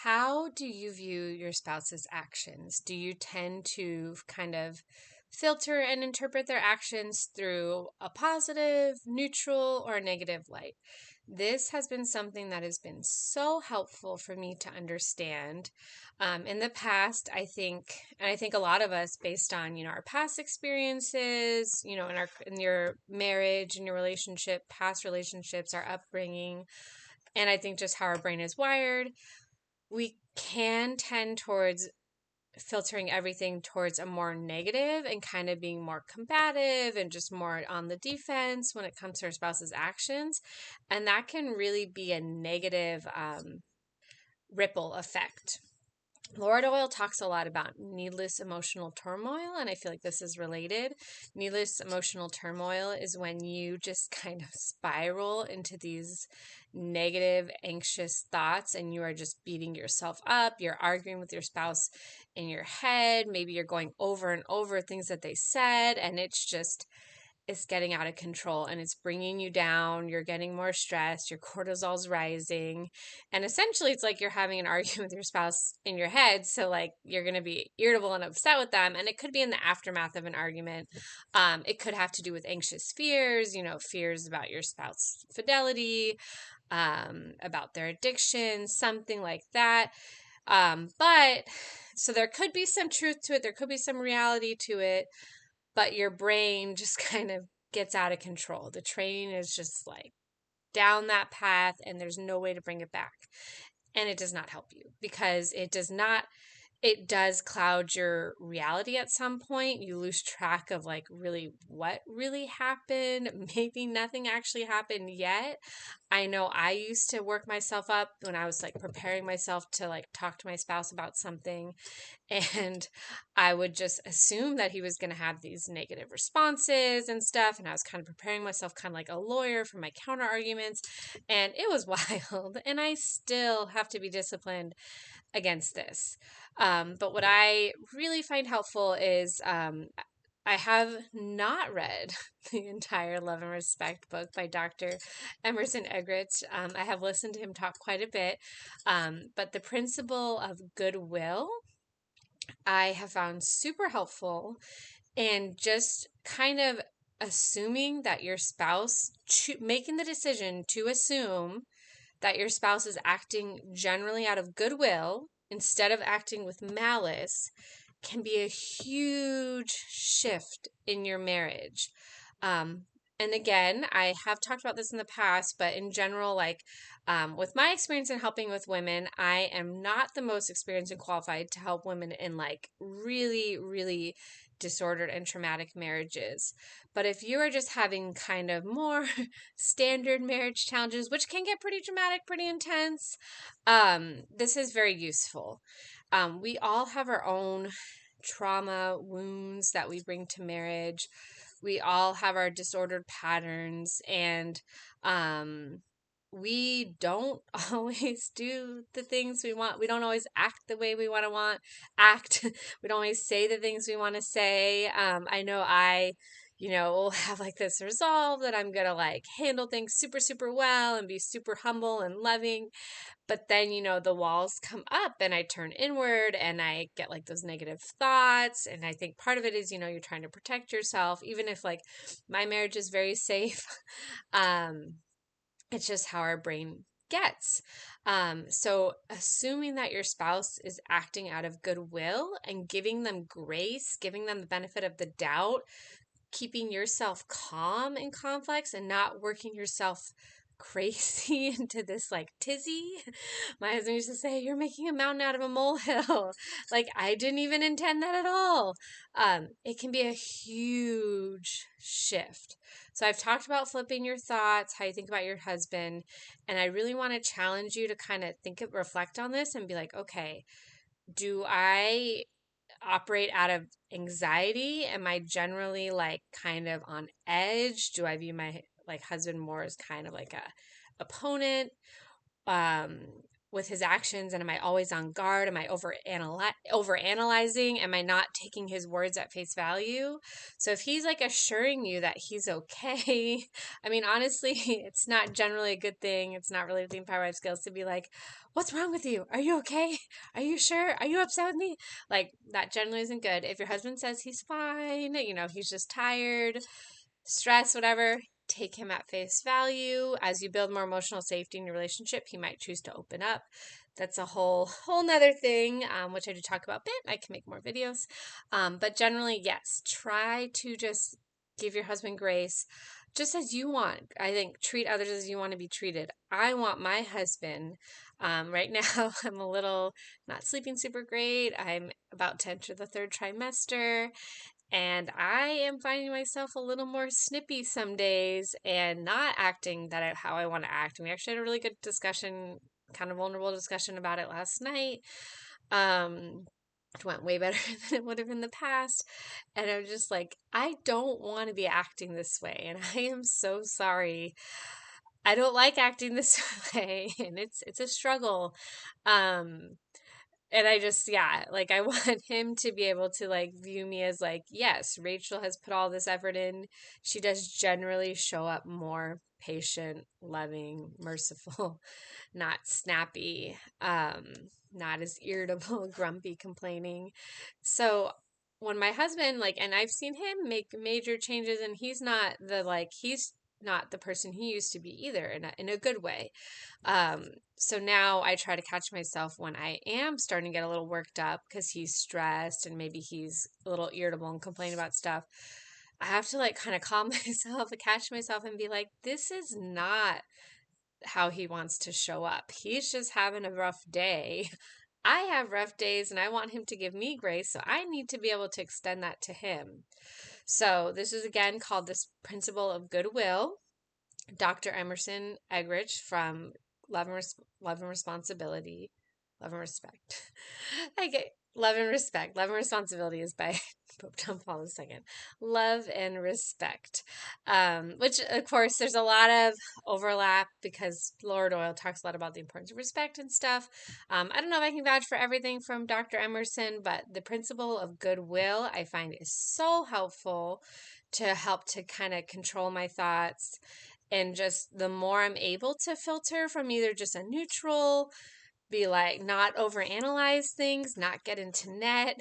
How do you view your spouse's actions? Do you tend to kind of filter and interpret their actions through a positive, neutral, or a negative light? This has been something that has been so helpful for me to understand. In the past, and I think a lot of us, based on our past experiences, in your marriage, in your relationship, past relationships, our upbringing, and I think just how our brain is wired, we can tend towards filtering everything towards a more negative and kind of being more combative and just more on the defense when it comes to our spouse's actions. And that can really be a negative ripple effect. Laura Doyle talks a lot about needless emotional turmoil, and I feel like this is related. Needless emotional turmoil is when you just kind of spiral into these negative, anxious thoughts, and you are just beating yourself up. You're arguing with your spouse in your head. Maybe you're going over and over things that they said, and it's getting out of control and it's bringing you down. You're getting more stressed. Your cortisol's rising. And essentially, it's like you're having an argument with your spouse in your head. So, like, you're going to be irritable and upset with them. And it could be in the aftermath of an argument. It could have to do with anxious fears, fears about your spouse's fidelity, about their addiction, something like that. But so there could be some truth to it. There could be some reality to it, but your brain just kind of gets out of control. The train is just like down that path and there's no way to bring it back. And it does not help you because it does cloud your reality at some point. You lose track of like really what really happened. Maybe nothing actually happened yet. I know I used to work myself up when I was like preparing myself to like talk to my spouse about something, and I would just assume that he was going to have these negative responses and stuff. And I was kind of preparing myself kind of like a lawyer for my counter arguments. And it was wild. And I still have to be disciplined against this. But what I really find helpful is I have not read the entire Love and Respect book by Dr. Emerson Eggerichs. I have listened to him talk quite a bit. But the principle of goodwill I have found super helpful, and just kind of assuming that your spouse, making the decision to assume that your spouse is acting generally out of goodwill instead of acting with malice can be a huge shift in your marriage. Um, and again, I have talked about this in the past, but in general, like with my experience in helping with women, I am not the most experienced and qualified to help women in like really, really disordered and traumatic marriages. But if you are just having kind of more standard marriage challenges, which can get pretty dramatic, pretty intense, this is very useful. We all have our own trauma wounds that we bring to marriage. We all have our disordered patterns, and we don't always do the things we want. We don't always act the way we want to act. We don't always say the things we want to say. I know will have like this resolve that I'm going to like handle things super, super well and be super humble and loving. But then, the walls come up and I turn inward and I get like those negative thoughts. And I think part of it is, you're trying to protect yourself, even if like my marriage is very safe. It's just how our brain gets. So assuming that your spouse is acting out of goodwill and giving them grace, giving them the benefit of the doubt, keeping yourself calm in conflicts and not working yourself crazy into this like tizzy. My husband used to say, "You're making a mountain out of a molehill." Like, I didn't even intend that at all. It can be a huge shift. So I've talked about flipping your thoughts, how you think about your husband, and I really want to challenge you to kind of reflect on this and be like, okay, do I operate out of anxiety? Am I generally like kind of on edge? Do I view my like husband more as kind of like a opponent? with his actions? And am I always on guard? Am I over analyzing? Am I not taking his words at face value? So if he's like assuring you that he's okay, I mean, honestly, it's not generally a good thing. It's not really within Power Wife Skills to be like, what's wrong with you? Are you okay? Are you sure? Are you upset with me? Like, that generally isn't good. If your husband says he's fine, he's just tired, stress, whatever, take him at face value. As you build more emotional safety in your relationship, he might choose to open up. That's a whole nother thing, which I do talk about a bit. I can make more videos. But generally, yes, try to just give your husband grace just as you want. I think treat others as you want to be treated. I want my husband, right now, I'm a little not sleeping super great. I'm about to enter the third trimester. And I am finding myself a little more snippy some days and not acting how I want to act. And we actually had a really good discussion, kind of vulnerable discussion about it last night. It went way better than it would have in the past. And I was just like, I don't want to be acting this way. And I am so sorry. I don't like acting this way. And it's a struggle. And I just, yeah, like I want him to be able to like view me as like, yes, Rachel has put all this effort in. She does generally show up more patient, loving, merciful, not snappy, not as irritable, grumpy, complaining. So when my husband, like, and I've seen him make major changes, and he's not the person he used to be either, in a good way. So now I try to catch myself when I am starting to get a little worked up because he's stressed and maybe he's a little irritable and complaining about stuff. I have to like kind of calm myself, catch myself, and be like, this is not how he wants to show up. He's just having a rough day. I have rough days and I want him to give me grace, so I need to be able to extend that to him. So this is again called this principle of goodwill. Dr. Emerson Eggerichs from Love and Responsibility, Love and Respect. I get Love and Respect. Love and Responsibility is by Pope John Paul II. Love and Respect, which of course there's a lot of overlap because Lord Oil talks a lot about the importance of respect and stuff. I don't know if I can vouch for everything from Dr. Emerson, but the principle of goodwill I find is so helpful to help to kind of control my thoughts. And just the more I'm able to filter from either just a neutral, be like, not overanalyze things, not get into net,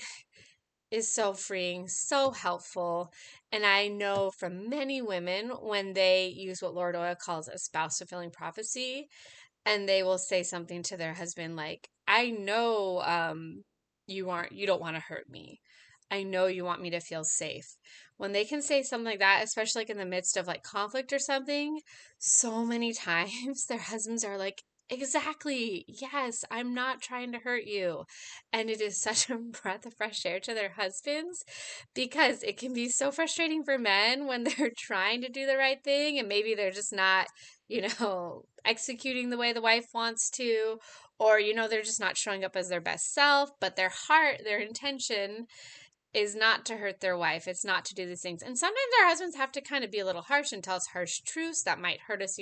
is so freeing, so helpful. And I know from many women when they use what Lord Oil calls a spouse fulfilling prophecy, and they will say something to their husband like, I know you don't want to hurt me. I know you want me to feel safe. When they can say something like that, especially like in the midst of like conflict or something, so many times their husbands are like, exactly, yes, I'm not trying to hurt you. And it is such a breath of fresh air to their husbands because it can be so frustrating for men when they're trying to do the right thing and maybe they're just not, executing the way the wife wants to, or, they're just not showing up as their best self, but their heart, their intention is not to hurt their wife. It's not to do these things. And sometimes our husbands have to kind of be a little harsh and tell us harsh truths that might hurt us,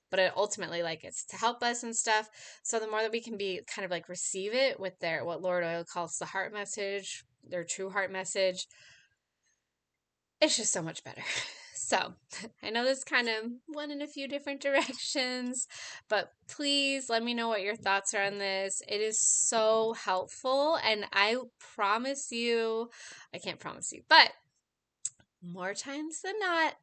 but ultimately like it's to help us and stuff. So the more that we can be kind of like receive it with what Lord Oil calls the heart message, their true heart message, it's just so much better. So I know this kind of went in a few different directions, but please let me know what your thoughts are on this. It is so helpful. And I can't promise you, but more times than not,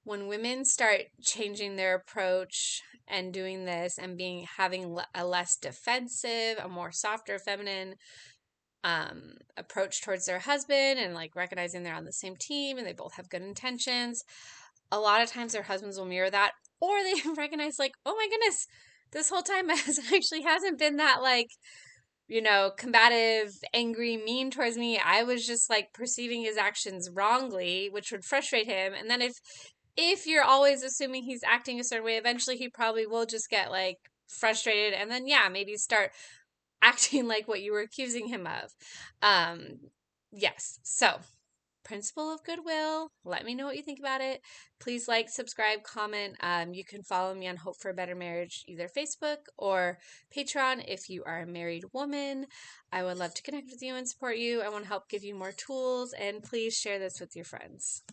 when women start changing their approach and doing this and having a less defensive, a more softer, feminine approach towards their husband and like recognizing they're on the same team and they both have good intentions, a lot of times their husbands will mirror that, or they recognize like, oh my goodness, this whole time actually hasn't been that like, combative, angry, mean towards me. I was just like perceiving his actions wrongly, which would frustrate him. And then if you're always assuming he's acting a certain way, eventually he probably will just get like frustrated and then maybe start acting like what you were accusing him of. Yes. So principle of goodwill. Let me know what you think about it. Please like, subscribe, comment. You can follow me on Hope for a Better Marriage, either Facebook or Patreon if you are a married woman. I would love to connect with you and support you. I want to help give you more tools, and please share this with your friends.